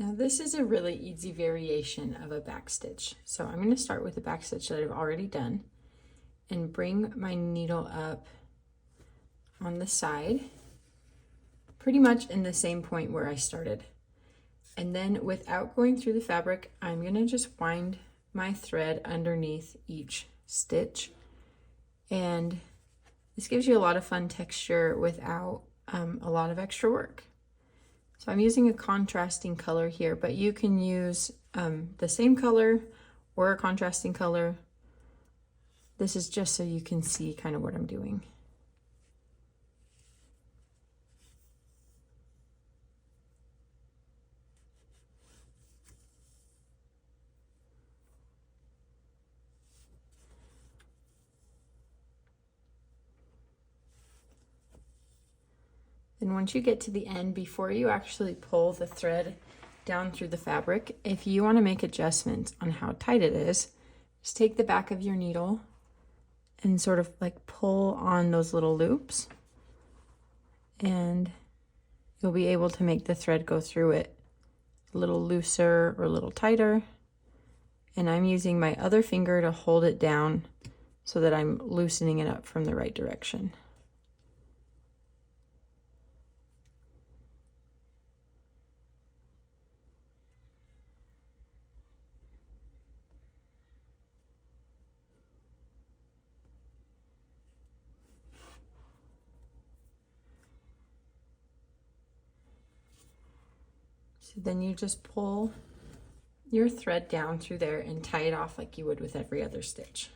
Now this is a really easy variation of a backstitch. So I'm going to start with the backstitch that I've already done and bring my needle up on the side, pretty much in the same point where I started. And then without going through the fabric, I'm going to just wind my thread underneath each stitch. And this gives you a lot of fun texture without a lot of extra work. So I'm using a contrasting color here, but you can use the same color or a contrasting color. This is just so you can see kind of what I'm doing. And once you get to the end, before you actually pull the thread down through the fabric, if you want to make adjustments on how tight it is, just take the back of your needle and sort of like pull on those little loops, and you'll be able to make the thread go through it a little looser or a little tighter. And I'm using my other finger to hold it down so that I'm loosening it up from the right direction. So then you just pull your thread down through there and tie it off like you would with every other stitch.